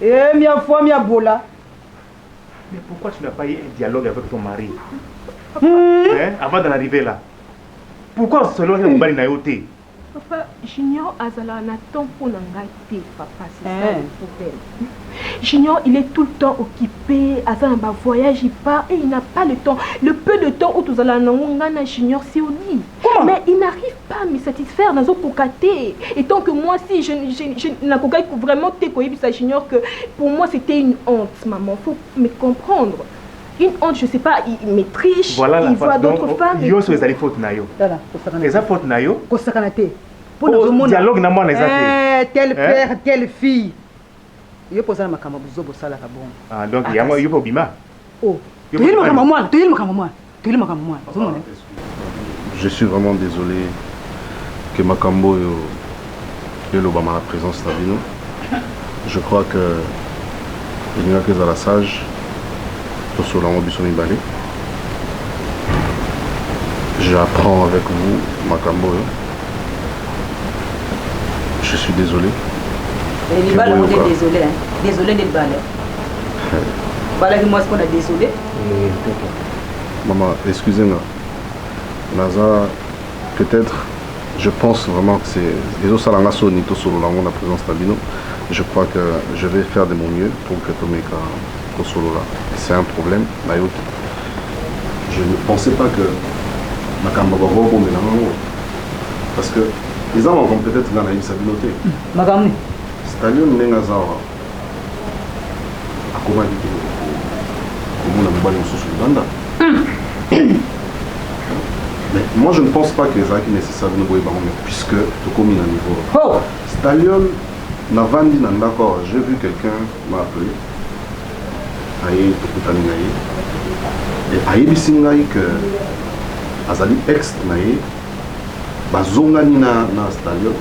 Eh, mia foi, mia bola. Mais pourquoi tu n'as pas eu un dialogue avec ton mari hein? Avant d'en arriver là? Pourquoi seulement on va aller? Papa, Junior Azala n'attend pour n'engager papa, c'est ça le problème. Junior, il est tout le temps occupé, Azala va voyage, il part et il n'a pas le temps. Le peu de temps où tu as la Junior, c'est au lit. Mais il n'arrive pas à me satisfaire dans un cocaté. Et tant que moi, si je n'ai vraiment te Junior, que pour moi c'était une honte, maman. Il faut me comprendre. Une honte, je ne sais pas, il me triche, voilà il voit d'autres femmes. Yo so ezali faute na yo. Eza faute na yo. Kosakanate. Pour dialogue na moi na tel père, telle fille. Yo posa na makamba buzobo sala ka bon. Ah donc il y a moi yo po bima. Oh. Tu es makamba moi, tu es makamba moi. Tu es makamba moi. Je suis vraiment désolé que Makambo et l'Obama la présence d'Avino. Je crois que il n'y a que dans la sage. J'apprends avec vous, Makambo. Je suis désolé. Les balles, on est désolé. Désolé des balles. Voilà, moi, ce qu'on a désolé. Maman, excusez-moi. Naza, peut-être, je pense vraiment que c'est. Les autres salanga soni, tout sur la présence d'Abino. Je crois que je vais faire de mon mieux pour que Tomeka. C'est un problème. Je ne pensais pas que Makamba va voir bon parce que les hommes vont peut-être dans la stabilité. Magamni. C'est-à-dire Nengazawa. À comment dire comment on a mis mais moi je ne pense pas que les gens qui nécessaires de nous puisque tout comme il a un niveau. Stallion n'a vendu d'accord. J'ai vu quelqu'un m'a appelé. Aïe, tokutani naïe. Et aïe bisingaï que azali ex naïe bazongani na stallion.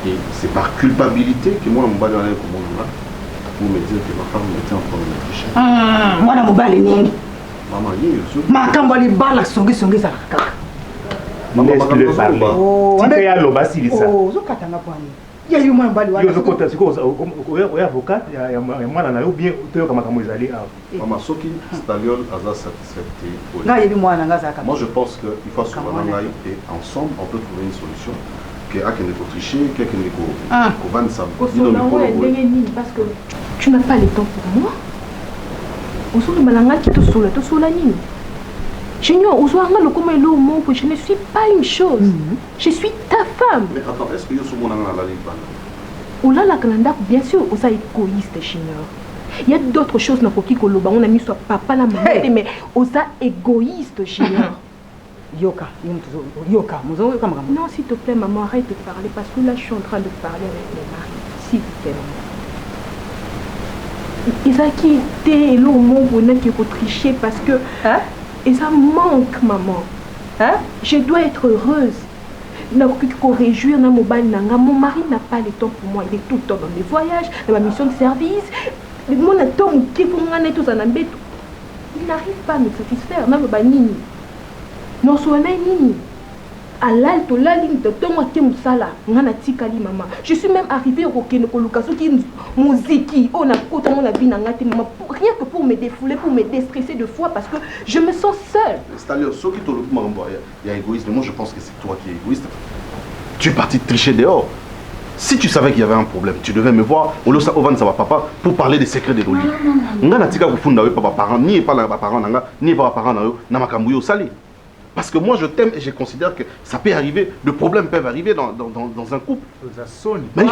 Et c'est par culpabilité que moi m'bali allé comme on pour me dire que ma femme était en train de me tricher. Moi na m'bali nini. Maman yé yo. Makambo li bala songi za kaka. Maman laisse-le parler. Tu peux y aller au basi ça. Oh, zo katanga kwani. Il y a eu moins de yo zokota siko oya avocat ya mwana na yo bien toyo kama kama ezali Maman soki Stallion aza satisfait. Nga yebi mwana nga zaka. Moi je pense que il faut souvent ngai et ensemble on peut trouver une solution que akende ko tricher, quelqu'un ko vendre ça. Parce que tu n'as pas le temps pour moi. Osoto malanga ki to sola nini. Junior, je ne suis pas une chose. Je suis ta femme. Mais attends, est-ce que tu es la Kananda, bien sûr, on est égoïste, Junior. Il y a d'autres choses dans le on a mis soit papa la maman, mais on est égoïste, Junior. Yoka, non, s'il te plaît, maman, arrête de parler parce que là, je suis en train de parler avec mon mari. S'il te plaît, maman. Ils ont quitté l'homme qui est tricher parce que. Hein? Et ça manque, maman. Hein? Je dois être heureuse. Réjouir mon mari n'a pas le temps pour moi. Il est tout le temps dans mes voyages, dans ma mission de service. Il n'arrive pas à me satisfaire. Non, je suis même arrivée au rien que pour me défouler, pour me déstresser de fois parce que je me sens seule. C'est-à-dire, ceux qui t'ont il y a égoïsme, mais moi je pense que c'est toi qui es égoïste. Tu es parti tricher dehors. Si tu savais qu'il y avait un problème, tu devais me voir, papa, pour parler des secrets de l'Oli. Parce que moi je t'aime et je considère que ça peut arriver, les problèmes peuvent arriver dans un couple. Mais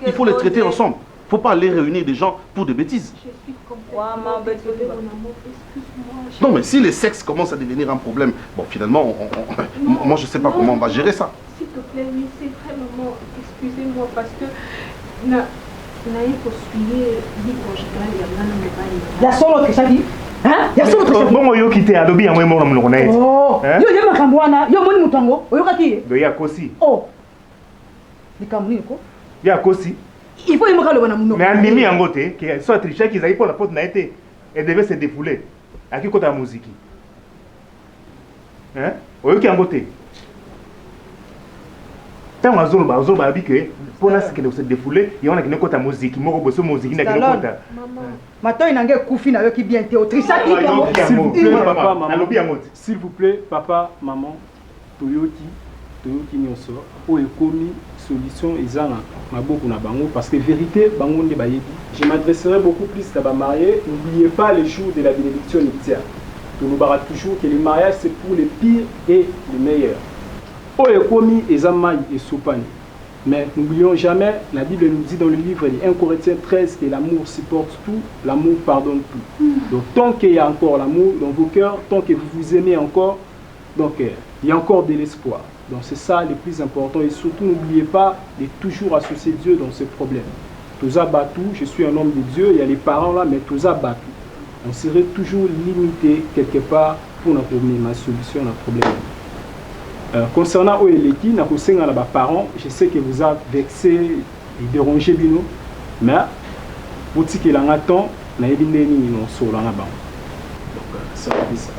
il faut les traiter ensemble. Il ne faut pas aller réunir des gens pour des bêtises. Je suis complètement désolée, mon amour. Excuse-moi. Non, mais si les sexes commencent à devenir un problème, bon, finalement, moi, je ne sais pas comment on va gérer ça. S'il te plaît, oui, c'est vrai, maman. Excusez-moi, parce que... Il y a solo que ça dit. Hein? Il y a solo que ça dit. Bon, yo quitté à lobby, moi, moi, mon honnête. Oh, yo, yo, makambwana, yo, moni mutango, yo, kaki. Do ya kosi. Oh. Ni kamuni ko? Ya kosi. Il faut y me caler mon nom. Mais en demi en côté, qui soit triché, qu'ils aillent pour la faute n'a été, elle devait se défouler. À qui côté la musique? Hein? Au qui en côté? Tant azolo habike pour na sikende se défouler et on a kota musique moko boso musique na kota mato inange kufi na yo ki bien te autrice s'il vous plaît papa maman toyoki nyonso o ekomi solution ezana maboko na bango parce que vérité bango nde bayebi. Je m'adresserai beaucoup plus à ba mariés. N'oubliez pas le jour de la bénédiction nuptiale. On nous barra toujours que le mariage c'est pour les pires et les meilleurs. O ekomi ezamai et sopani. Mais n'oublions jamais, la Bible nous dit dans le livre de 1 Corinthiens 13 que l'amour supporte tout, l'amour pardonne tout. Donc tant qu'il y a encore l'amour dans vos cœurs, tant que vous vous aimez encore, donc il y a encore de l'espoir. Donc c'est ça le plus important et surtout n'oubliez pas de toujours associer Dieu dans ce problème. Tous abattus, je suis un homme de Dieu, il y a les parents là, mais tous abattus. On serait toujours limité quelque part pour notre ma solution à notre problème. Concernant Oeleki, na kosenga na ba parents, je sais que vous avez vexé et dérangé bino, mais pour que l'on attend, na ebindé ni non so la ba. Donc ça c'est ça.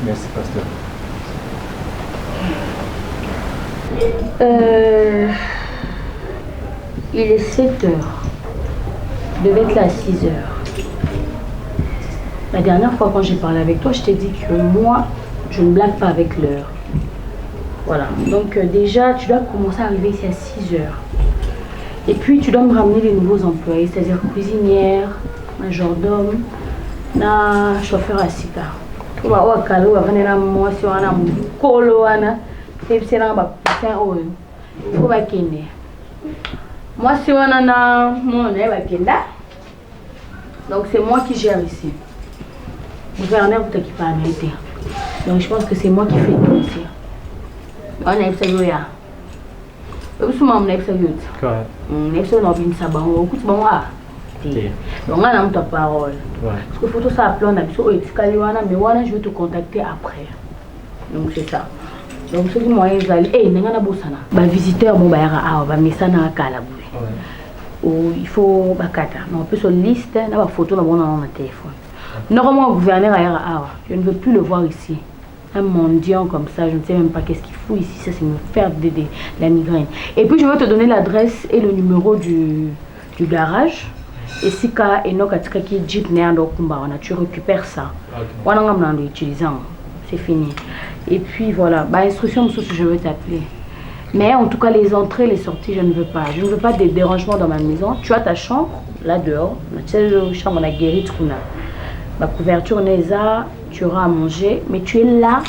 Merci pasteur. Il est 7 heures. Je devais être là à 6 heures. La dernière fois quand j'ai parlé avec toi, je t'ai dit que moi, je ne blague pas avec l'heure. Voilà. Donc déjà, tu dois commencer à arriver ici à 6 heures. Et puis, tu dois me ramener les nouveaux employés, c'est-à-dire cuisinière, majordome, chauffeur à sika. Tu vas voir Kalo, moi si on a un colo, et puis c'est là bas il faut bakende. Moi si on a mon bakenda. Donc c'est moi qui gère ici. Le gouverneur vous t'occupe pas à mériter. Donc je pense que c'est moi qui fais tout ici. On a eu ça là. Vous savez on a eu ça là. Correct. On a eu ça dans une saban. Écoute bon ah. Donc on a notre parole. Parce que faut tout ça appeler on a dit oh Tikaliwana mais voilà je vais te contacter après. Donc c'est ça. Donc ceux qui m'ont installé, visiteurs bon mesana kala il faut bakata. On peut sur liste na ba photo na bon dans mon téléphone. Normalement gouverneur je ne veux plus le voir ici. Un mendiant comme ça, je ne sais même pas qu'est-ce qu'il fout ici, ça c'est me faire de la migraine. Et puis je vais te donner l'adresse et le numéro du garage. Et si ka eno katika ki jeep ne ando kumba tu récupères ça. Wana ngamna ndo utilisant. C'est fini. Et puis voilà, instruction, je vais t'appeler. Mais en tout cas, les entrées, les sorties, je ne veux pas. Je ne veux pas de dérangement dans ma maison. Tu as ta chambre, là dehors. Tu as la chambre, on a guéri, ma couverture, tu auras à manger. Mais tu es là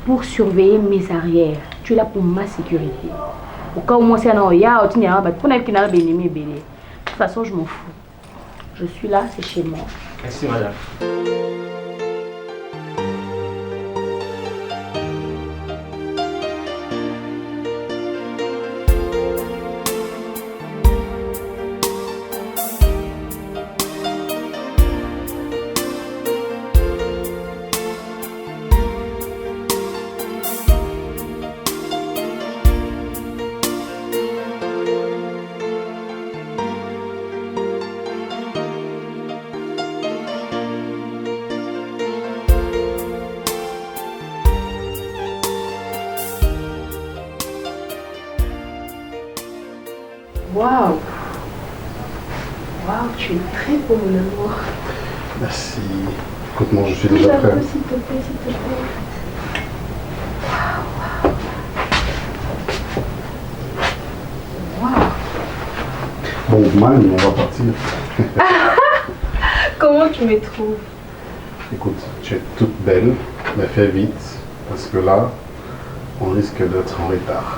pour surveiller mes arrières. Tu es là pour ma sécurité. Au cas où moi, c'est un oya, de toute façon, je m'en fous. Je suis là, c'est chez moi. Merci, madame. Waouh! Waouh, tu es très beau, mon amour. Merci. Écoute-moi, je suis déjà prêt. S'il te plaît, s'il te plaît. Waouh! Bon, man, on va partir. Comment tu me trouves? Écoute, tu es toute belle, mais fais vite, parce que là, on risque d'être en retard.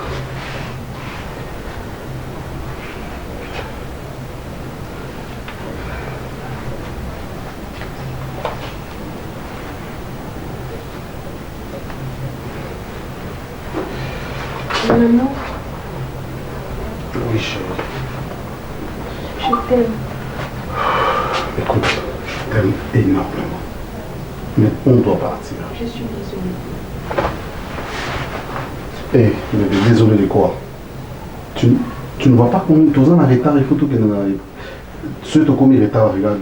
Maman. Oui, chérie. Je t'aime. Écoute, je t'aime énormément. Mais on doit partir. Je suis désolée. Eh, mais désolé de quoi? Tu ne vois pas combien de temps en retard il faut tout que nous arrive. Ceux qui ont commis retard, regarde,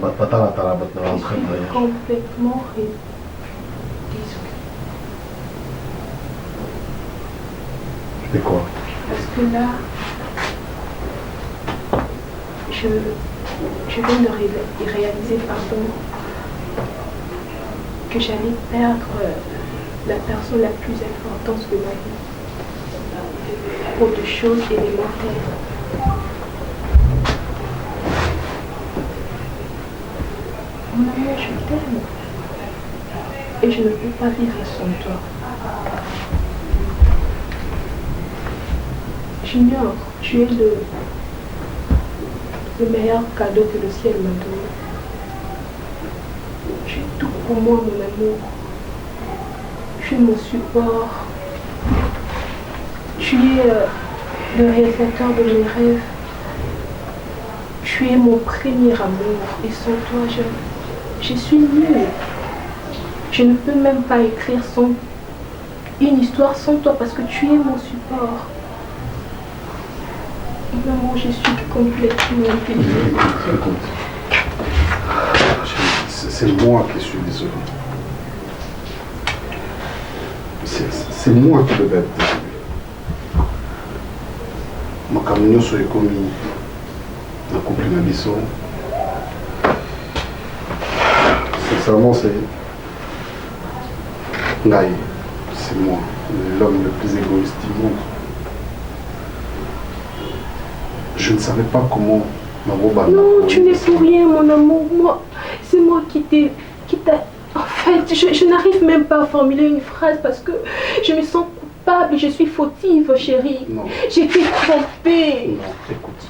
complètement désolée. De quoi? que là, je viens de réaliser, pardon, que j'allais perdre la personne la plus importante de ma vie pour des choses élémentaires. Mon amour, je t'aime et je ne peux pas vivre sans toi. Junior, tu es le meilleur cadeau que le ciel m'a donné. Tu es tout pour moi, mon amour. Tu es mon support. Tu es le réalisateur de mes rêves. Tu es mon premier amour. Et sans toi, je suis nulle. Je ne peux même pas écrire une histoire sans toi parce que tu es mon support. Mon amour, je suis complètement intelligente. C'est moi qui suis désolé. C'est moi qui devais être désolé. Ma camion sur les commis, un couple de bisson. Sincèrement, c'est Naï. C'est moi, l'homme le plus égoïste du monde. Je ne savais pas comment m'avoir. Non, tu n'es pour rien, mon amour. Moi, c'est moi qui t'a... En fait, je n'arrive même pas à formuler une phrase parce que je me sens coupable, je suis fautive, chérie. Non. J'ai été trompée. Non, écoute.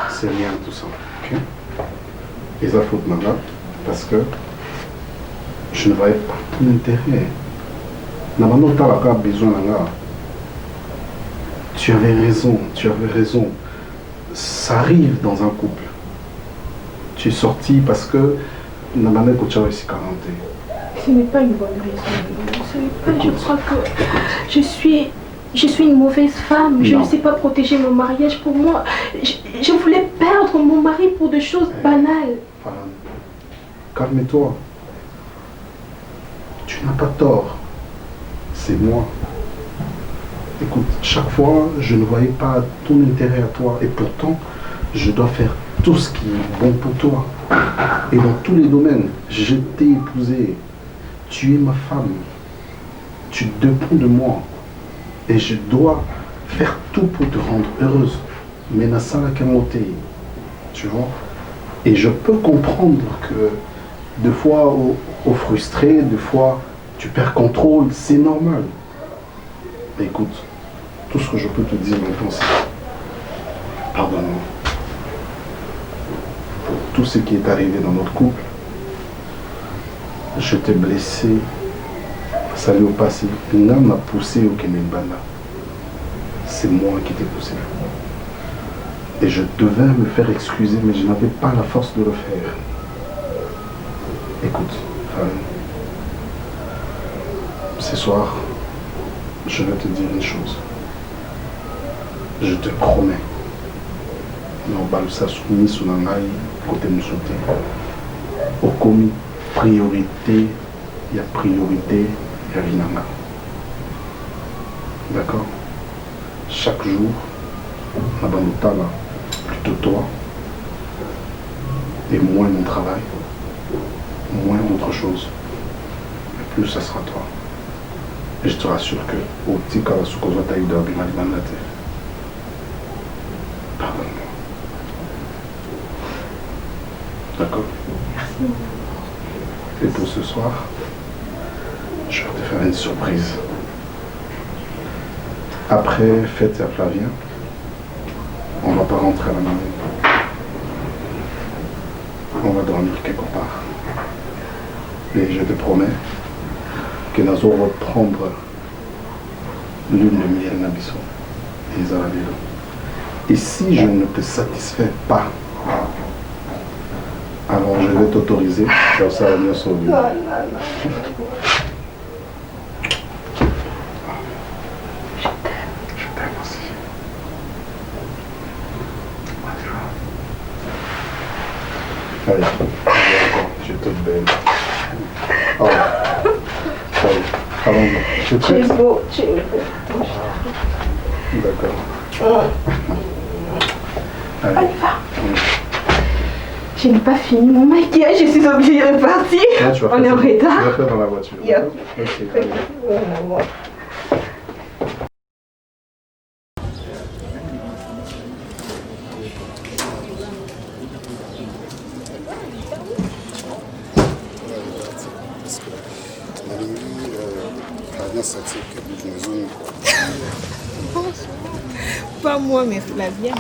C'est rien tout ça, ok? Et ça faute maintenant parce que je ne voyais pas ton intérêt. Normalement, tu as besoin de là. Tu avais raison, tu avais raison. Ça arrive dans un couple. Tu es sorti parce que la manière que tu as réussi à 40. Ce n'est pas une bonne raison. Ce n'est pas, je crois que je suis une mauvaise femme. Je ne sais pas protéger mon mariage. Pour moi, je voulais perdre mon mari pour des choses banales. Calme-toi. Tu n'as pas tort. C'est moi. Écoute, chaque fois, je ne voyais pas ton intérêt à toi. Et pourtant, je dois faire tout ce qui est bon pour toi. Et dans tous les domaines, je t'ai épousé. Tu es ma femme. Tu dépends de moi. Et je dois faire tout pour te rendre heureuse. Mais na sala kamote. Tu vois? Et je peux comprendre que des fois, au frustré, des fois, tu perds contrôle. C'est normal. Mais écoute, tout ce que je peux te dire maintenant, c'est pardonne-moi pour tout ce qui est arrivé dans notre couple. Je t'ai blessé, ça lui a passé. L'homme m'a poussé au Kenembana. C'est moi qui t'ai poussé. Et je devais me faire excuser, mais je n'avais pas la force de le faire. Écoute, ce soir, je vais te dire une chose. Je te promets. Non, ça soumis sous l'angaï, côté nous sauter. Au commis, priorité, il y a priorité, il y a vinanga. D'accord? Chaque jour, la banotala, plutôt toi, et moins mon travail, moins autre chose, et plus ça sera toi. Et je te rassure que au petit cas où tu as eu pardonne-moi. D'accord? Merci. Et pour ce soir, je vais te faire une surprise. Après fête à Flavien, on ne va pas rentrer à la maison. On va dormir quelque part. Et je te promets que nous allons reprendre lune de miel Nabiso et Zarabilo. Et si je ne te satisfais pas, alors je vais t'autoriser à ça à venir sauver. Je t'aime aussi. Allez, je te belle. Oh. Pardon. Tu es beau, tu es beau. D'accord. Allez, va. Je n'ai pas fini mon maquillage, je suis obligée de repartir. On est en retard. Tu vas faire dans la voiture. Yep. Ok, allez. Pas moi, mais Flavien.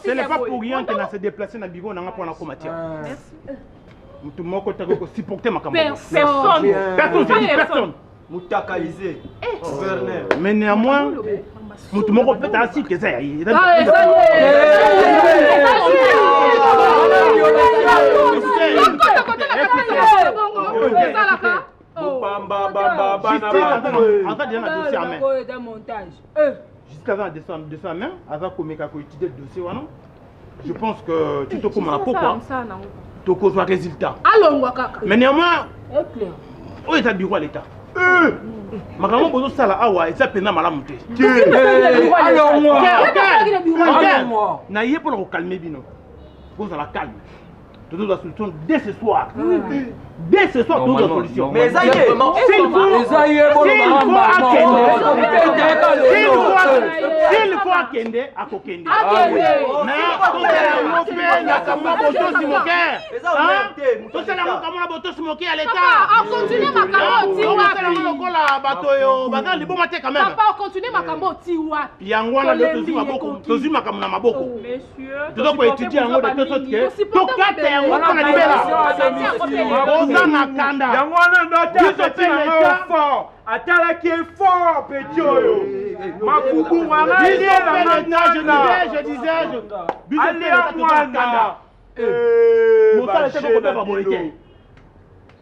Ce n'est pas pour rien qu'elle a se déplacé dans le bureau pour la combattre. Tout le monde a supporté ma campagne. Personne. Moutakalisé. Mais néanmoins, tout le monde peut être assis que ça. Jusqu'à la main, avant qu'on ait étudié le dossier, je pense que tu te commandes pourquoi tu as un résultat. Mais néanmoins, où est le bureau à l'État? Maman, bonjour, ça là, et ça peine à ma monter. Alors, moi, n'ayez pas le calmer, Bino. Vous allez calme. Tu dois la solution dès ce soir. Dès ce soir, tu dois la solution. Mais ça y est, s'il faut Akende, à Kokende. Mais Atala qui est fort, petit oyo. Makubu je disais, allez à moi.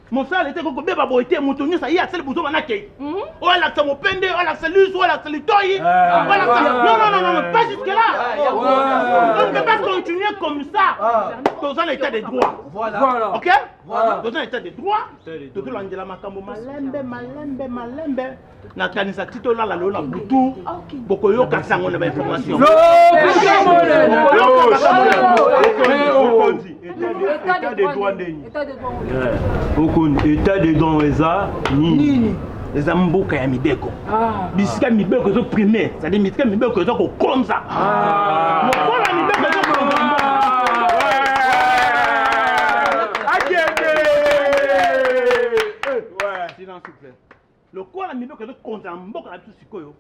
Mon frère était comme bébé boité, mon tonnier ça y a celle bouton manake. Oh la ça mon pende, oh la cellule, oh la cellule toy. Non, pas jusque là. On ne peut pas continuer comme ça. Dans un état de droit. Voilà. OK? Dans un état de droit. Tout l'angela makambo malembe. Na kanisa tito la lola butu. Boko yo kasango na information. État des droits état des droits nini les amboka ya mibeko bisika mibeko zo primaire c'est-à-dire bisika mibeko zo ko konza mokola mibeko zo konza silence s'il vous plaît le kola mibeko zo konza mboka na biso sikoyo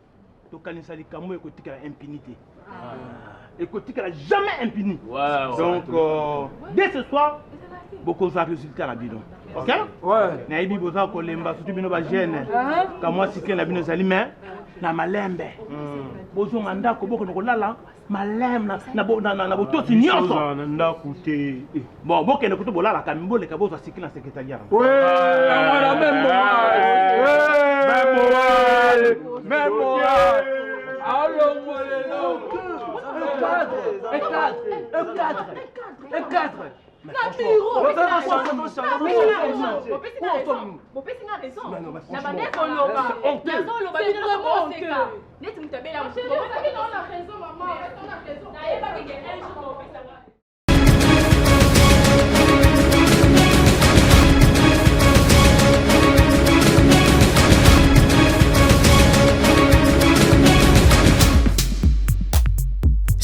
to kanisa likambo ekotika la impunité ekotika la jamais impuni donc dès ce soir beaucoup de résultats à la bidon. Ok? Ouais. Naïbi boza kolemba surtout bino ba jeune. Ka moi sikle na bino zali mais na malembe. Bozo manda ko boko ko lala malem na boto si nyonso. Na ndako te. Bon boke na kuto bolala ka mbole ka bozo sikle na secrétariat. Ouais. Même moi. Allô molelo. Encadre. Mais franchement,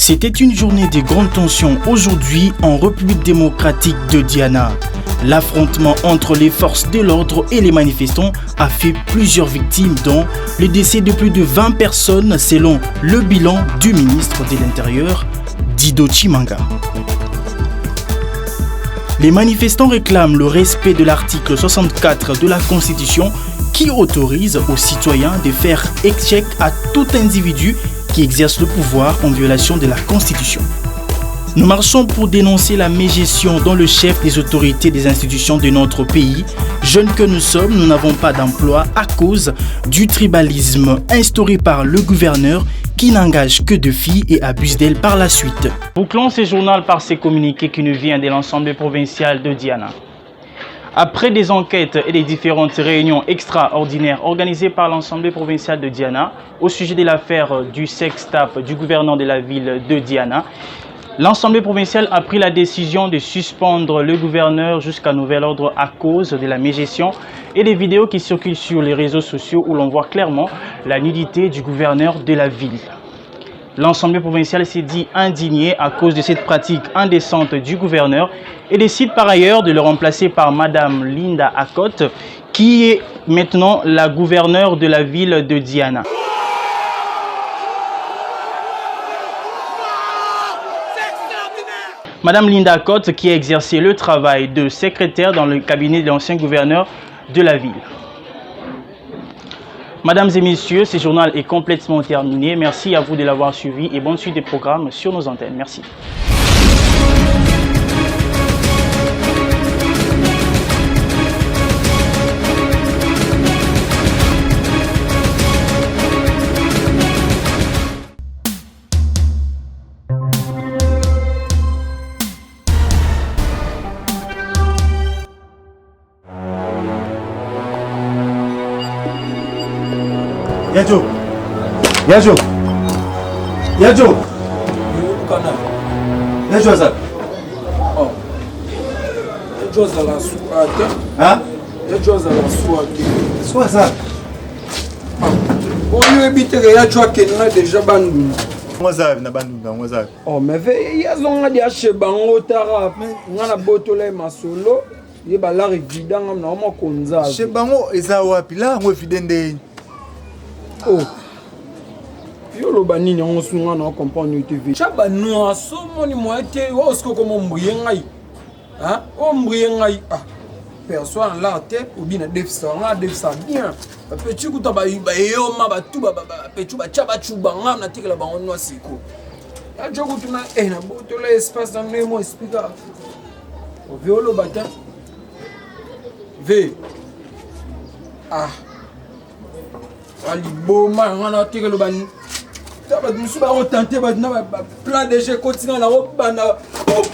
C'était une journée de grande tension aujourd'hui en République démocratique de Diana. L'affrontement entre les forces de l'ordre et les manifestants a fait plusieurs victimes, dont le décès de plus de 20 personnes selon le bilan du ministre de l'Intérieur, Dido Chimanga. Les manifestants réclament le respect de l'article 64 de la Constitution qui autorise aux citoyens de faire échec à tout individu qui exerce le pouvoir en violation de la Constitution. Nous marchons pour dénoncer la mégestion dont le chef des autorités des institutions de notre pays. Jeunes que nous sommes, nous n'avons pas d'emploi à cause du tribalisme instauré par le gouverneur qui n'engage que de filles et abuse d'elles par la suite. Bouclons ce journal par ces communiqués qui nous viennent de l'Assemblée provinciale de Diana. Après des enquêtes et des différentes réunions extraordinaires organisées par l'Assemblée provinciale de Diana au sujet de l'affaire du sex-tape du gouverneur de la ville de Diana, l'Assemblée provinciale a pris la décision de suspendre le gouverneur jusqu'à nouvel ordre à cause de la mégestion et des vidéos qui circulent sur les réseaux sociaux où l'on voit clairement la nudité du gouverneur de la ville. L'Assemblée provinciale s'est dit indignée à cause de cette pratique indécente du gouverneur et décide par ailleurs de le remplacer par Madame Linda Akotte, qui est maintenant la gouverneure de la ville de Diana. Madame Linda Akotte qui a exercé le travail de secrétaire dans le cabinet de l'ancien gouverneur de la ville. Mesdames et messieurs, ce journal est complètement terminé. Merci à vous de l'avoir suivi et bonne suite des programmes sur nos antennes. Merci. Yadjo. Yadjo. Yadjo. Yadjo Azak. Oh. Yadjo Azala Souate. Hein? Yadjo Azala Souate. Soit ça. On lui habite que Yadjo Akenna déjà bandou. Moi ça na bandou na moi ça. Oh mais ve yazonga dia chebango tara ngana botole masolo yeba la évident na mo konza. Chebango eza wapi la ngo vidende. Oh. Yolo banini on sunga na comprendre TV. Chaba no so moni mo ete o sko comme mbuye ngai. Hein? O mbuye ngai ah. Personne là te ou bien déficit on déficit bien. Petit coup ta ba yo ma ba tu ba petit ba chaba chuba ngam na tikela ba onwa siko. Ya jogo tuna na boto le espace dans le mo explica. O violo bata. Ve. Ah. Ali boma ngana tikelo ban. Taba musu ba tenter ba na plan de jeu continue na bana.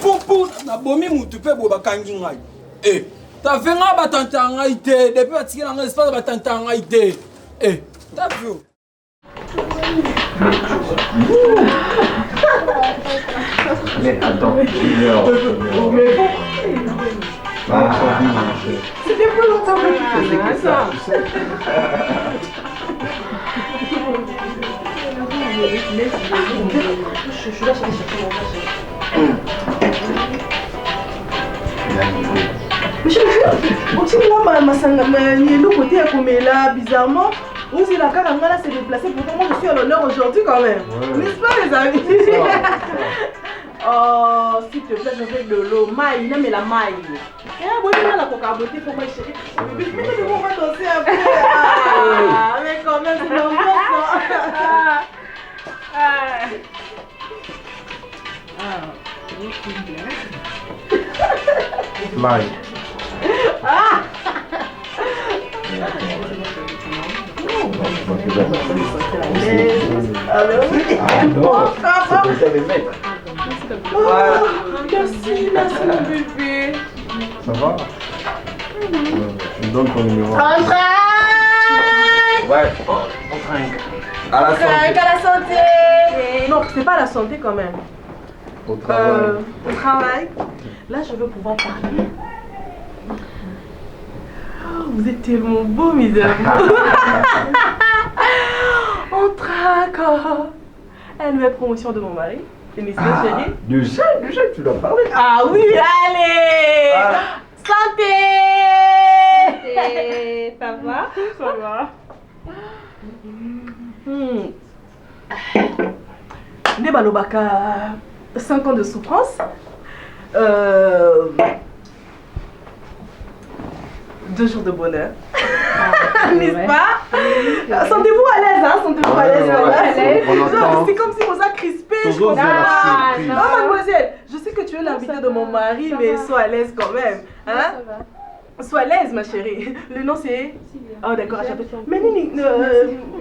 Pou na bomi mutu pe bo ba kangi ngai. Eh. Ta fait un battant en été, depuis que tu as un espace battant en été. Eh, t'as vu? Mais attends, c'était plus longtemps que tu faisais ça. Je suis là, je vais chercher mon monsieur, le côté là, bizarrement, vous êtes là, quand s'est déplacé, pourtant moi je suis à l'honneur aujourd'hui quand même. N'est-ce pas les amis? Oh, s'il te plaît, je veux de l'eau. Maï, non mais la maï. Eh, bon, la coca beauté, faut pas y chérir. Mais on va danser un peu. Ah, mais quand même, c'est l'ambiance. Maï. Ah! Merci, merci mon bébé. Ça va? Je me donne ton numéro. Entraîne! Ouais, entraîne. À la santé. À la santé! Non, c'est pas la santé quand même. Au travail. Au travail. Là, je veux pouvoir parler. Oh, vous êtes tellement beau, mes amours. On traque. Une nouvelle promotion de mon mari. Félicitations, chérie. Déjà, tu dois parler. Ah oui, allez. Santé. Ça va? Ça va. Nde balobaka 5 ans de souffrance. 2 jours de bonheur. N'est-ce pas? Sentez-vous à l'aise, hein? Sentez-vous à l'aise. C'est comme si on a crispé. Non, mademoiselle, je sais que tu es l'invité de mon mari, mais sois à l'aise quand même. Hein? Sois à l'aise, ma chérie. Le nom c'est? Oh, d'accord, mais Nini,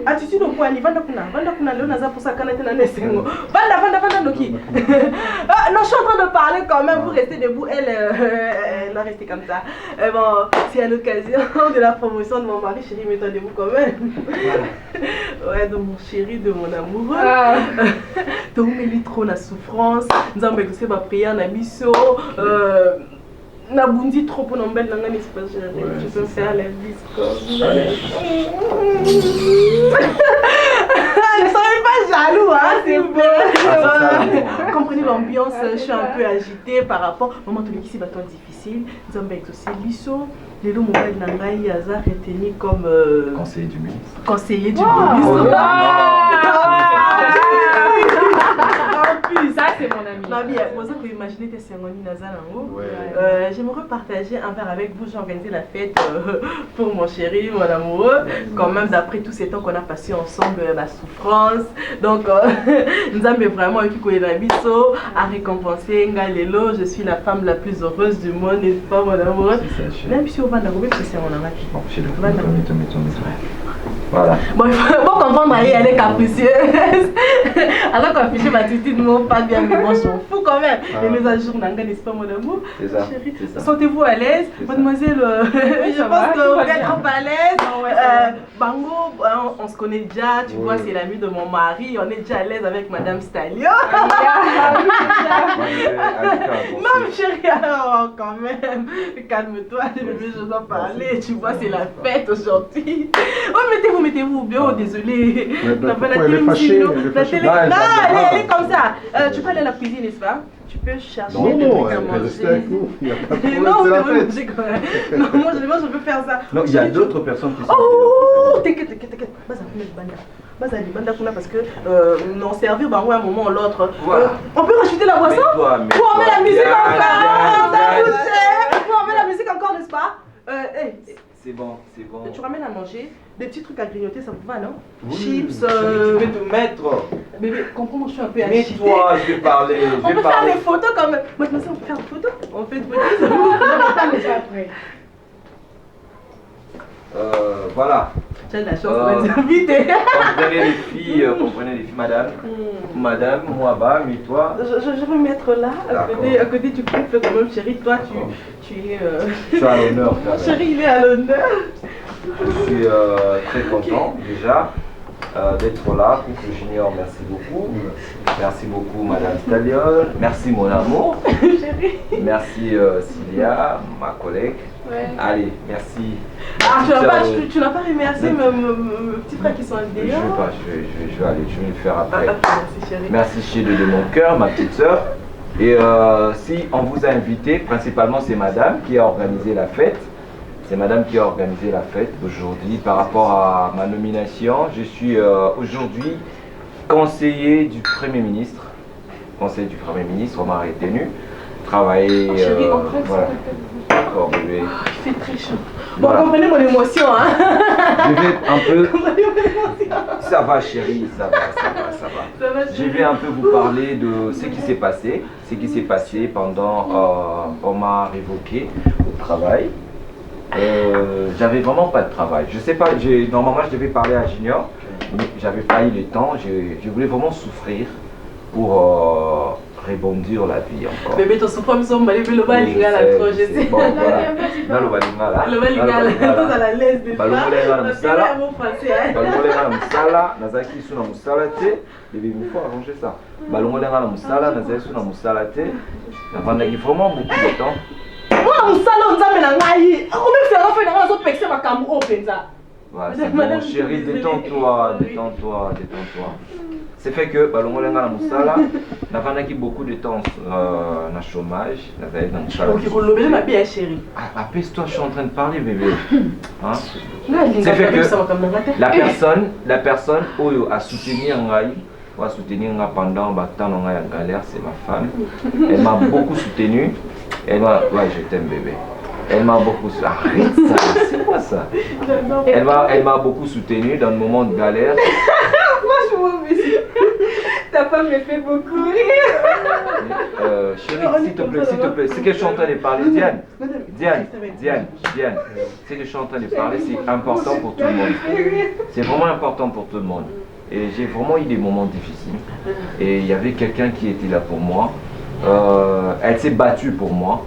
attitude au point, Vanda Kuna, Leonaza pour ça, Kanatena Nesengo. Vanda, Noki. Non, je suis en train de parler quand même, vous restez debout, elle a resté comme ça. Bon, c'est à l'occasion de la promotion de mon mari, chérie, mets-toi debout quand même. Ouais, de mon chéri, de mon amoureux. Tu as trop la souffrance, nous avons aussi prié en abisso. Nabundi trop pour nous belle langue n'est-ce pas chérie? Je peux faire la bise comme ça. Ne soyez pas jaloux, hein, c'est bon. Comprenez l'ambiance, je suis un peu agitée par rapport. Maman, tout le monde ici va être difficile. Nous avons exaucé l'ISO. Les deux mobile Nangaï Hazard retenu comme conseiller du ministre. Conseiller du ministre. Ça, c'est mon ami. Nabi, vous avez imaginé tes cérémonies nasales en haut. J'aimerais partager un verre avec vous. J'ai organisé la fête pour mon chéri, mon amoureux. Quand même, d'après tous ces temps qu'on a passé ensemble, la souffrance. Donc, nous avons vraiment eu Nabiso à récompenser Ngalelo. Je suis la femme la plus heureuse du monde, n'est-ce pas, mon amoureux? Même si on va dans le c'est mon amour. Bon, chez le voilà. Bon, il faut comprendre, elle est capricieuse. Alors qu'on affiche ma attitude, non, pas bien, mais bon, je m'en fous quand même. Les mises à jour, n'est-ce pas, mon amour? C'est ça. Chérie, sentez-vous à l'aise? Mademoiselle, je pense que vous êtes trop à l'aise. Bango, on se connaît déjà, tu vois, c'est l'ami de mon mari. On est déjà à l'aise avec Madame Stallion. Non, chérie, alors, quand même, calme-toi, je dois parler. Tu vois, c'est la fête aujourd'hui. Oh, mettez-vous bien, oh, désolé. Pourquoi elle est fâchée? Non, elle est comme ça. Tu peux aller à la cuisine, n'est-ce pas? Tu peux chercher des trucs à manger. Avec nous. Il n'y a pas de problème, Non, c'est la mais fête. non, moi je peux faire ça. Non, il y a d'autres personnes qui sont... Oh, t'inquiète. Banda parce que on servir à un moment ou l'autre. On peut rajouter la boisson? Ou on met la musique encore? Ou on met la musique encore, n'est-ce pas? C'est bon. Tu ramènes à manger, des petits trucs à grignoter, ça vous va, non? Oui, Chips. Je vais te mettre. Bébé, comprends-moi, je suis un peu agitée. Mais toi, je vais parler. On peut faire des photos quand même. Maintenant, on peut faire des photos. On fait des photos. Après. Voilà. Tu as de la chance, on va t'inviter. Comprenez les filles, madame. Madame, moi bas, mais toi. Je vais me mettre là, à côté du couple quand même, chérie. Toi, tu es. Je suis à l'honneur. Mon chéri, il est à l'honneur. Je suis très content déjà d'être là. Couple Junior, merci beaucoup. Merci beaucoup, Madame Stallion. Merci, mon amour. Merci, Cilia, ma collègue. Ouais. Allez, merci. Tu n'as pas remercié mes petits frères qui sont dehors? Je vais pas, je vais aller, je vais le faire après. Merci, chérie. Merci, chérie de mon cœur, ma petite soeur. Et si on vous a invité, principalement c'est madame qui a organisé la fête. C'est madame qui a organisé la fête aujourd'hui. Par rapport à ma nomination, je suis aujourd'hui conseiller du Premier ministre. Conseiller du Premier ministre, on m'a retenu. Travailler. Chérie, voilà. D'accord, bébé. Il fait très chaud. Bon, comprenez mon émotion, hein. Je vais un peu. Ça va, chérie, ça va. Je vais un peu vous parler de ce qui s'est passé. Pendant on m'a révoqué au travail. J'avais vraiment pas de travail. Je sais pas, normalement je devais parler à Junior, mais j'avais pas eu le temps. Je voulais vraiment souffrir pour rebondir la vie encore. Bébé, ton souffrance, nous sommes allés le balinga là, trop, je sais. Bon, voilà. Dans le balinga là. Le balinga là, tous à la l'aise déjà. Nazaki sous la musala te, bébé, il faut arranger ça. Balongolenga la musala, nazaki sous la musala te. Navandaki vraiment beaucoup de temps. Moi, musala, on s'appelle la maille. Combien de fois on a fait ma caméra au penza? Voilà, c'est bon, chérie, détends-toi. C'est fait que le monde dans Moussala, n'a pas beaucoup de temps dans le chômage, dans le chômage. Ok, ma bien chérie. Apaise-toi, je suis en train de parler, bébé. Hein? C'est fait que la personne où a soutenu pendant le temps de la galère, c'est ma femme. Elle m'a beaucoup soutenu. Elle m'a, ouais, je t'aime, bébé. Elle m'a beaucoup soutenu. Arrête ça, c'est quoi ça? Elle m'a beaucoup soutenu dans le moment de galère. Franchement, monsieur, ta femme me fait beaucoup rire. Chérie, s'il te plaît, c'est que je suis en train de parler. Diane, c'est que je suis en train de parler, c'est important pour tout le monde. C'est vraiment important pour tout le monde. Et j'ai vraiment eu des moments difficiles. Et il y avait quelqu'un qui était là pour moi. Elle s'est battue pour moi.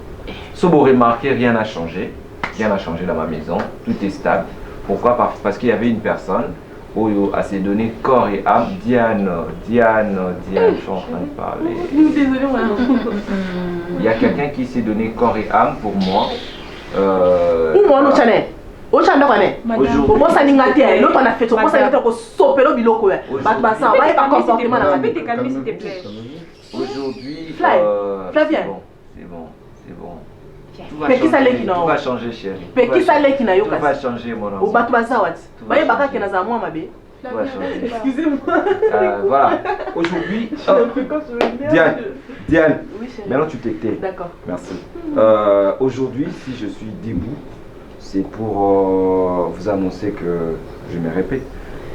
Sauf vous remarquez, rien n'a changé. Rien n'a changé dans ma maison. Tout est stable. Pourquoi? Parce qu'il y avait une personne où elle s'est donné corps et âme. Diane, je suis en train de parler. Désolée, il y a quelqu'un qui s'est donné corps et âme pour moi. Où moi, non, Chanel? Au Chanel, pour moi, ça n'a pas l'autre, on a fait tout. Pour moi, ça n'a pas sauvé le bilot. Ça va être un comportement. Aujourd'hui, Flavien. C'est bon. Tout va changer, chérie. Tout va changer, mon enfant. Excusez-moi. Voilà. Aujourd'hui, Diane, maintenant tu t'étais. D'accord. Merci. Aujourd'hui, si je suis debout, c'est pour vous annoncer que, je me répète,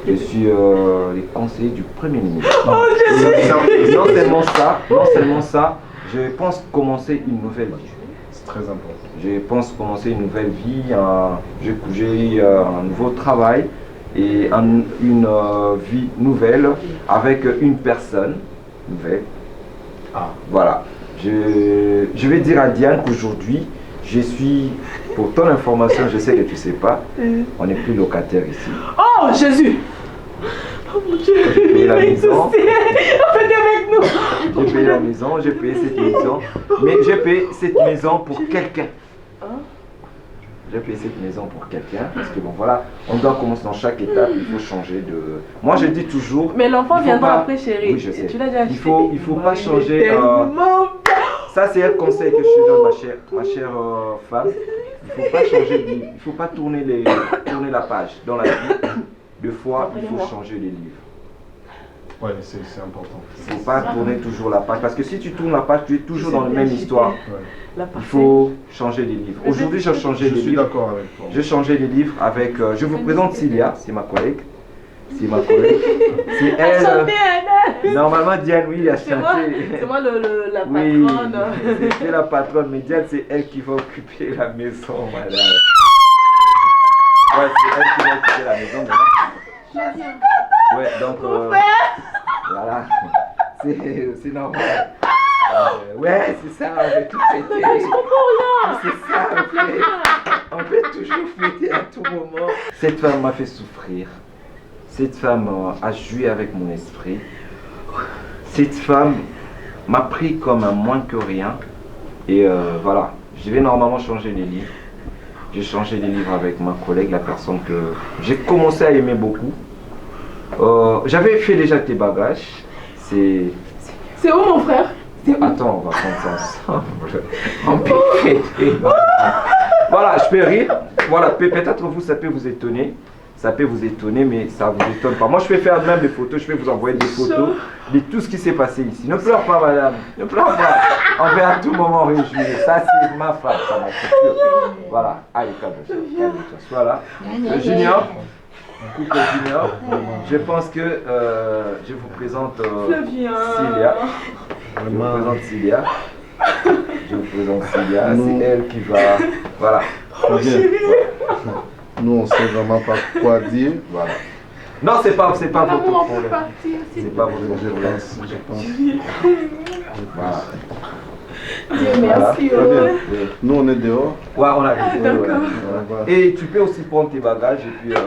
je suis le conseiller du Premier ministre. Non seulement ça, je pense commencer une nouvelle vie. C'est très important. Je pense commencer une nouvelle vie. J'ai un nouveau travail et une vie nouvelle avec une personne nouvelle. Voilà. Je vais dire à Diane qu'aujourd'hui, je suis, pour ton information, je sais que tu ne sais pas, on n'est plus locataire ici. Oh Jésus! Oh mon Dieu! J'ai payé la maison. Faites avec nous! J'ai payé la maison, j'ai payé cette maison. Mais j'ai payé cette maison pour quelqu'un. J'ai payé cette maison pour quelqu'un. Parce que bon voilà, on doit commencer dans chaque étape, il faut changer de... Moi je dis toujours... Mais l'enfant viendra après, chérie. Oui, je sais. Tu l'as déjà acheté. Il faut pas changer... Ça c'est un conseil que je te donne, ma chère femme. Il ne faut pas changer de livre. Il ne faut pas tourner la page dans la vie. Deux fois, il faut changer les livres. Ouais, c'est important. Il ne faut pas tourner toujours la page. Parce que si tu tournes la page, tu es toujours dans la même histoire. Il faut changer les livres. Aujourd'hui, j'ai changé les livres. Je suis d'accord avec toi. J'ai changé les livres avec... je vous présente Cilia, c'est ma collègue. C'est ma collègue. C'est elle. Normalement, Diane, oui, a chanté. C'est moi la patronne. Oui, c'est la patronne, mais Diane, c'est elle qui va occuper la maison, madame. Ouais, c'est elle qui va occuper la maison maintenant. Ouais, donc voilà, c'est normal. Ouais, c'est ça, on peut tout fêter. C'est ça, on peut toujours fêter à tout moment. Cette femme m'a fait souffrir. Cette femme a joué avec mon esprit. Cette femme m'a pris comme un moins que rien. Et voilà, je vais normalement changer les livres. J'ai changé les livres avec ma collègue, la personne que j'ai commencé à aimer beaucoup. J'avais fait déjà tes bagages. C'est où mon frère? Attends, on va prendre ça ensemble. On peut fêter. Voilà, je peux rire. Voilà, peut-être vous, ça peut vous étonner. Ça peut vous étonner, mais ça ne vous étonne pas. Moi, je peux faire même des photos. Je peux vous envoyer des photos de tout ce qui s'est passé ici. Ne pleure pas, madame. Ne pleure pas. On peut à tout moment réjouir. Ça, c'est ma femme. Ça m'a fait. Voilà. Allez, calme-toi. Voilà. Le Junior. Coucou Junior. Je pense que je vous présente Cilia. Je vous présente Cilia. C'est elle qui va... Voilà. Nous, on ne sait vraiment pas quoi dire. Voilà. Non, c'est pas votre problème. C'est pas votre problème, je pense. Voilà. Merci. Nous, on est dehors. Ouais, on arrive. Et tu peux aussi prendre tes bagages.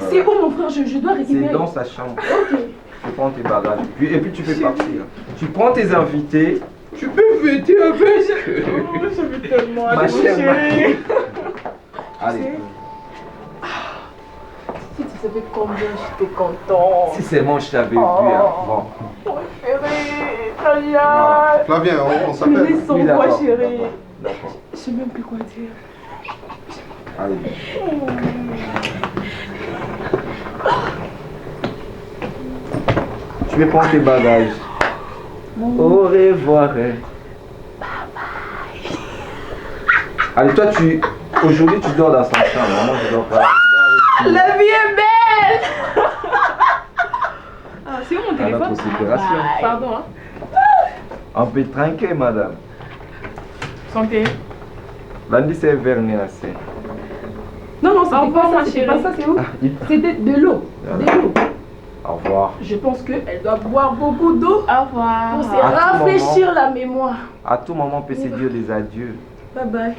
C'est où mon frère? Je dois récupérer. C'est dans sa chambre. Tu prends tes bagages. Et puis tu peux partir. Tu prends tes invités. Tu peux fêter avec. Je vais tellement ma chère. Allez. Tu savais combien j'étais content. Si seulement je t'avais vu avant. Oh chérie, Talia. Flavien, on s'appelle. Mais sans moi chérie. D'accord. Je sais même plus quoi dire. Allez. Je vais prendre tes bagages. Au revoir. Bye bye. Allez, toi, aujourd'hui, tu dors dans sa chambre. Moi, je dors pas. La vie est belle. Ah, c'est où mon téléphone? Pardon. Hein. On peut tranquille, madame. Santé. Lundi, c'est vernis assez. Non, non, c'était pas ça, c'était pas ça, c'est où? C'était de l'eau. De l'eau. Au revoir. Je pense qu'elle doit boire beaucoup d'eau. Au revoir. Pour se À rafraîchir la mémoire. À tout moment, on peut se dire des adieux. Bye bye.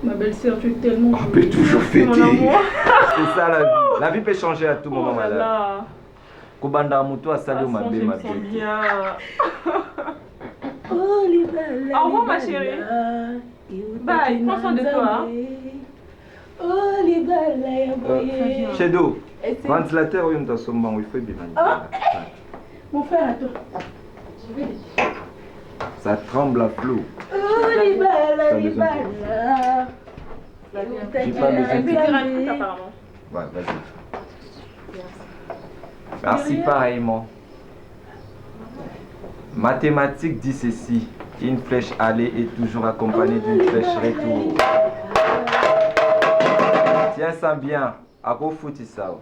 Ma belle-sœur, tu es tellement. On peut toujours fêter. C'est ça la vie. La vie peut changer à tout moment, madame. Kobanda Muto a salé ma belle, ma belle. Au revoir, ma chérie. Bye, prends soin de toi. Shadow, ventilateur, il y a un sommet, il faut bien. Mon frère, attends. Ça tremble à flot. J'ai pas besoin de apparemment. Ouais, vas-y. Merci pareillement. Mathématiques dit ceci. Une flèche aller est toujours accompagnée d'une flèche retour. Tiens ça bien. À quoi foutu ça?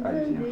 Allez, viens.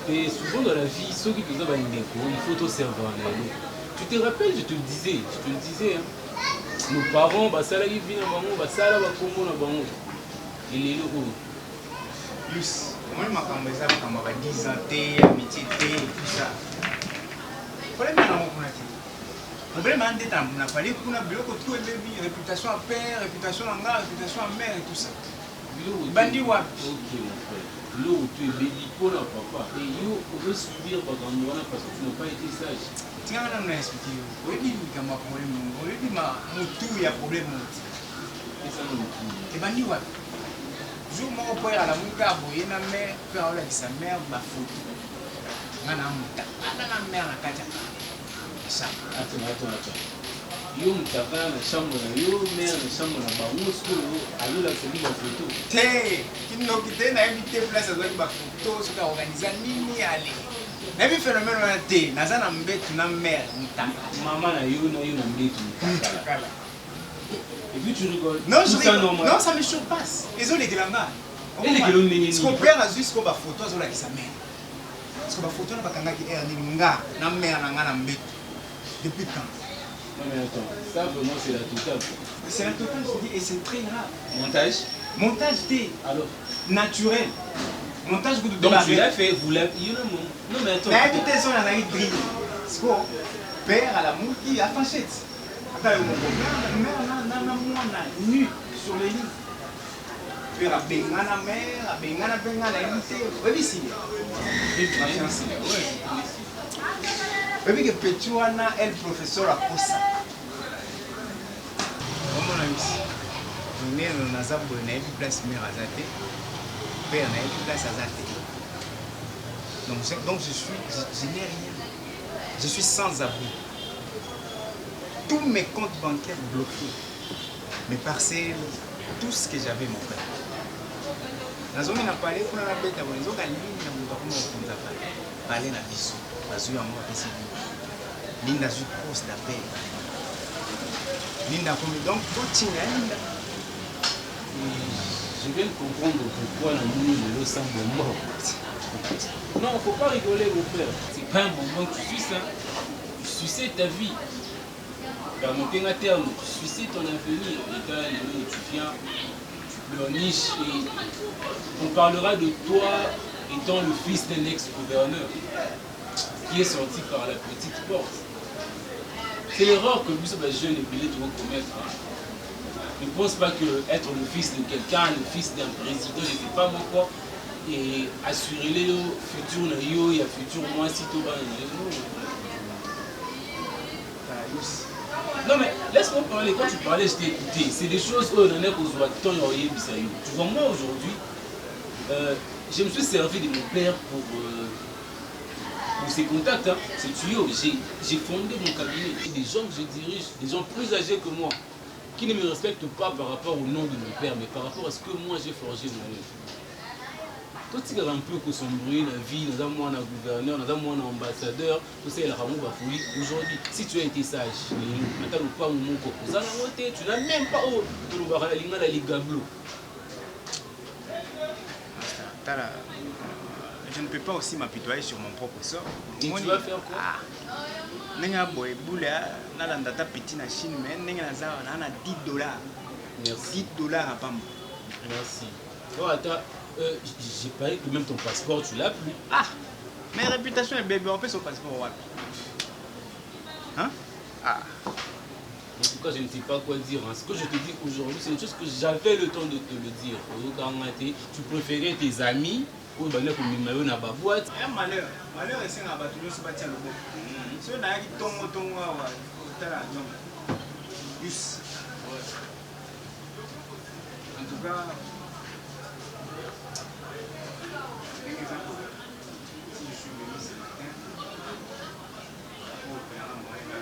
Et souvent dans la vie, ceux qui faisaient il faut te servir. Tu te rappelles, je te le disais, hein. Nos parents, ça là, ils viennent à Bango, ça là, ils vont à Bango. Et les locaux. Plus, moi je m'attendais ça quand on va 10 ans, amitié, tout ça. Problème là, on a dit. Problème en détail, on a parlé qu'on a bloqué tout et demi, réputation à père, réputation à mère, réputation à mère et tout ça. Bandi wa. Ok mon frère. Là où tu es béni pour la papa. Et yo, on veut subir parce que tu n'as pas été sage. Tiens, on a expliqué. On dit que ma problème, on dit que mon tout il y a problème. Et ça non plus. Et bandi wa. Jour mon père à la mouka boye na mère, faire avec sa mère ma photo. Ngana muta. Ana mère na kaja. Ça. Attends. Yo mutaka na chambre na yo, mère na chambre na bango solo, ayo la famille la photo. Té, kino kité na invité place avec ma photo, ce qu'a organisé nini aller. Na vi phénomène na té, na za na mbetu na mère mutaka. Maman na yo na mbetu mutaka. Et puis tu rigoles. Non, je rigole. Non, ça me surpasse. Ils ont les grands. Et les grands nini. Ce qu'on perd à juste qu'on va photo sur la qui sa mère. Parce que ma photo na bakanga ki er ni nga na mère na nga na mbetu. Depuis quand? Non mais attends, ça vraiment c'est la totale. C'est la totale, je dis, et c'est très grave. Montage? Montage T. Alors, naturel. Montage vous donc tu l'as fait, vous l'avez. Non mais attends. Mais tout est sur la naïve brille. C'est quoi? Père à la mouille, à fanchette. Attends, mon mère, nu sur les lits. Père à Bengana mère, à Bengana invité. Oui, si. Oui, que Petuana est le professeur à Kosa. Comment on a eu ça? On est dans la zone de la place mère à Zate. Père n'a plus place à Zate. Donc je n'ai rien. Je suis sans abri. Tous mes comptes bancaires bloqués. Mes parcelles, tout ce que j'avais, mon frère. La zone n'a pas parlé pour la bête avant les autres lignes n'a pas comment on parler la biso. La zone a moi PC. Ligne n'a eu cause d'appel. Ligne n'a comme donc coaching à Linda. Je viens de comprendre pourquoi la nuit de l'eau semble mort. Non, il ne faut pas rigoler, mon frère. C'est pas un moment que tu suces, hein. Tu suces ta vie. Permettez à terme, tu suces ton avenir. L'état, tu viens, tu pleurniches et on parlera de toi étant le fils d'un ex-gouverneur qui est sorti par la petite porte. C'est l'erreur que nous, les jeunes et billets doivent commettre. Hein. Ne pense pas que être le fils de quelqu'un, le fils d'un président, je ne sais pas moi quoi, et assurer les futurs naïos et futur moi si tout va. Non mais laisse-moi parler, quand tu parlais je t'ai écouté, c'est des choses où on en est qu'aux temps tu vois moi aujourd'hui, je me suis servi de mon père pour ces contacts, hein, ces tuyaux, j'ai fondé mon cabinet, des gens que je dirige, des gens plus âgés que moi, qui ne me respectent pas par rapport au nom de mon père, mais par rapport à ce que moi j'ai forgé moi-même. Tout ce qui est un peu que son bruit, la vie, nous avons un gouverneur, nous avons un ambassadeur, tout ça, il a vraiment folie. Aujourd'hui, si tu as été sage, tu n'as même pas la ligablo. Je ne peux pas aussi m'apitoyer sur mon propre sort. Et tu vas faire quoi? Nenga boy boula na landata petit na Chine mais nenga na za na $10. Merci. $10 à Pamba. Merci. Oh attends, j'ai parlé que même ton passeport tu l'as plus. Ah, mais réputation est bébé, on fait son passeport wapi? Hein? Ah. En tout cas, je ne sais pas quoi dire. Hein. Ce que je te dis aujourd'hui, c'est une chose que j'avais le temps de te le dire. Tu préférais tes amis ou na ba boîte. Un malheur. Malheur est un abattu, c'est pas tiens le bon. Si on a qui tombe, Yus. En tout cas, si je suis venu ce matin, pour faire un moyen,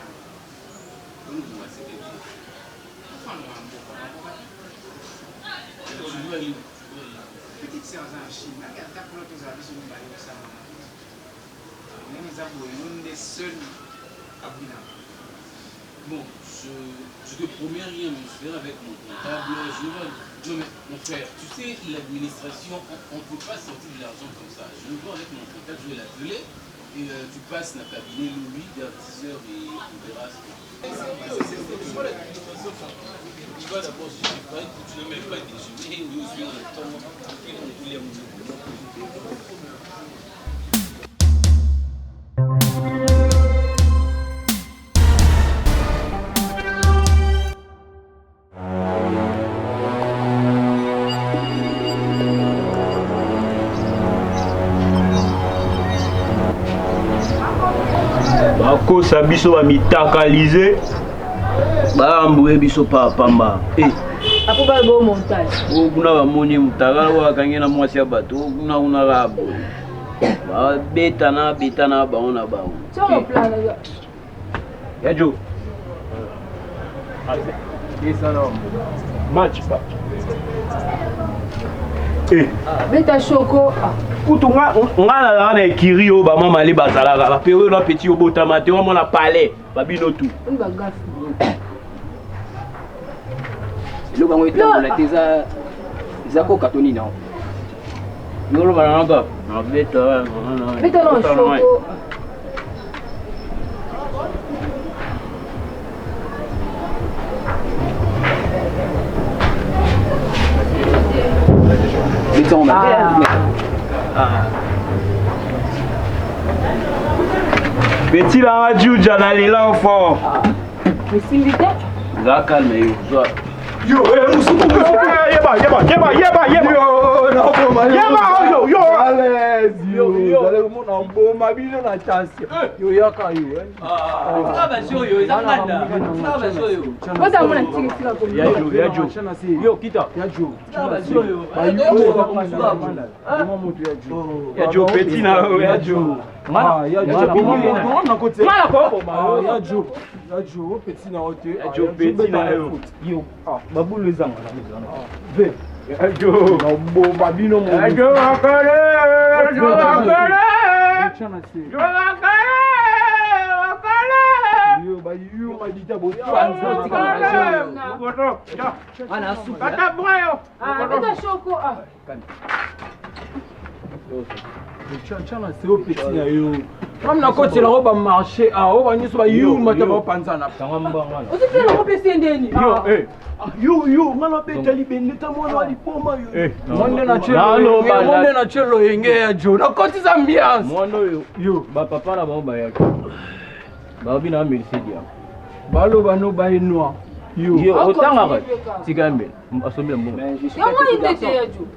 on doit s'aider. Petite séance en Chine, bon, je te promets rien, mais je verrai avec mon comptable. Non mais mon frère, tu sais, l'administration, on ne peut pas sortir de l'argent comme ça. Je le vois avec mon comptable, je vais l'appeler et tu passes dans le cabinet lui vers 10h et on verra ce que c'est quoi l'administration. Tu vas d'abord chercher pas, tu ne mets pas déjeuner, ou aussi on attend, on voulait bakosa biso bamitakalize bambwe biso pamba apo ba bo montage kuna bamoni mutakala wakange na mwasi ya bato kuna rabo betana bango na bango yajo match pa beta choko kutu nga na na ekiri o ba mama le bazalaka ba période na petit obotama te wa na palais babino tout lo bango etambola te eza koka toni na yolo bananga na beta no choko Petit là, Juja, là, l'élan fort. Mais s'il me dit. Là, calme, yo. Yo, Moussoukou, yeba. Yo, allez au monde en beau, ma vie, on a chance. Yo, yaka, yo. Ah, bah, yo, ils ont mal là. Ah, bah, yo. Moi, ça m'a tiré sur la commune. Yo, quitte. Ah, bah, yo. Yo, petit là, yo. Comme na côté la robe marché on va nous soit you mata ba panzana yo ngala betali beneta mwana ali poma yo monde na chelo yenge ya jo na côté ambiance mondo yo ba papa na ba ba yake ba bina Mercedes balo bano ba noir yo otanga tigambe asomela mbongo yango itete ya jo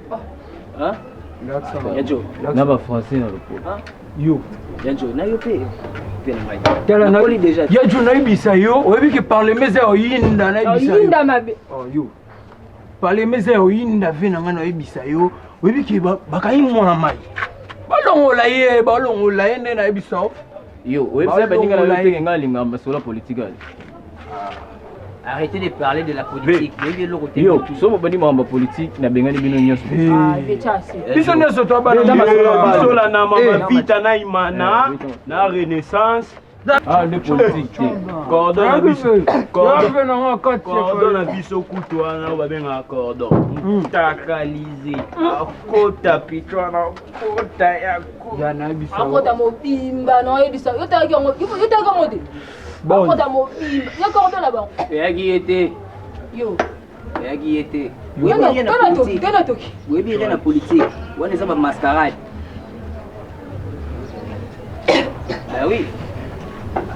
hein Yajo, na ba français na lopoto. Yo, Yajo, na yo pe. Tala na oli déjà. Yajo na ibisa yo, oyebi ke parler meze o yinda na ibisa yo. Yinda mabe. Oh yo. Parler meze o yinda ve na ngana ibisa yo, oyebi ke bakayi mona mai. Balongola ye ne na ibisa. Yo, oyebi sa baninga na yo te ngalinga masolo politique. Arrêtez de parler de la politique. Yo, somo bani mamba politique na bengani bino nyonso. Biso nyonso to bana biso la na mamba vita na imana na renaissance. Ah, le politique. Cordon na biso kutwa na ba benga cordon. Takalize. Akota pitwa na kota ya ko. Ya na biso. Akota mobimba no yebisa. Yo ta ko ngode. Bon. Akota mobimba. Ya cordon là-bas. Yagi était. Yo. Yagi était. Oui, rien à politique. Oui, bien rien à politique. On est en mascarade. Bah oui.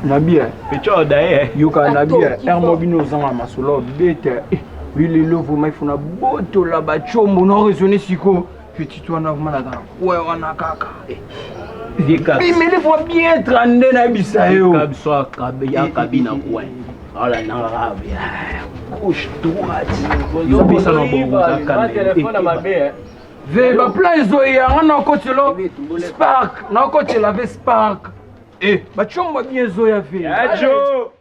Nabia. Pecho dae. Yuka nabia. Hermobino zanga masolo bete. Oui, les louvres mais fona boto la bachombo non raisonner siko. Petit toi na malada. Ouais, on a kaka. Dika. Mais les fois bien trandé na bisayo. Kabso kabia kabina kwa. Ala na rabia. Gauche droite. Yo bisa na bongo kaka. Téléphone à ma bé. Ve ba plan zoya on a côté lo. Spark, na côté la ve Spark. Eh, bachombo bien zoya ve. Ajo.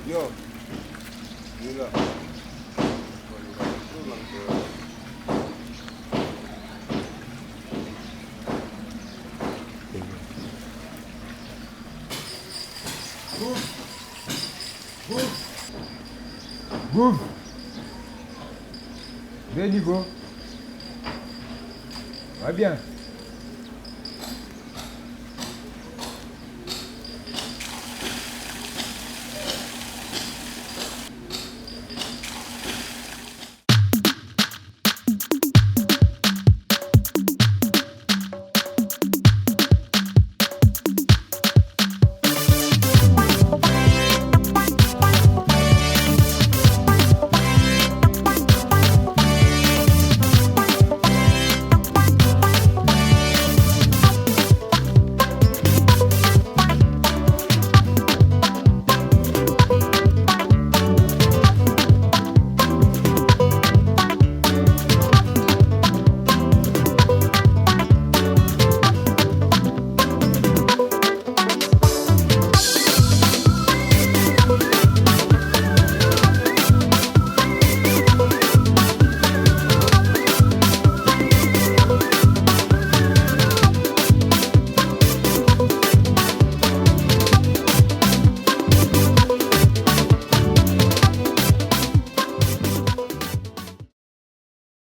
Yo, il est là. Boum. Bien niveau. Va bien.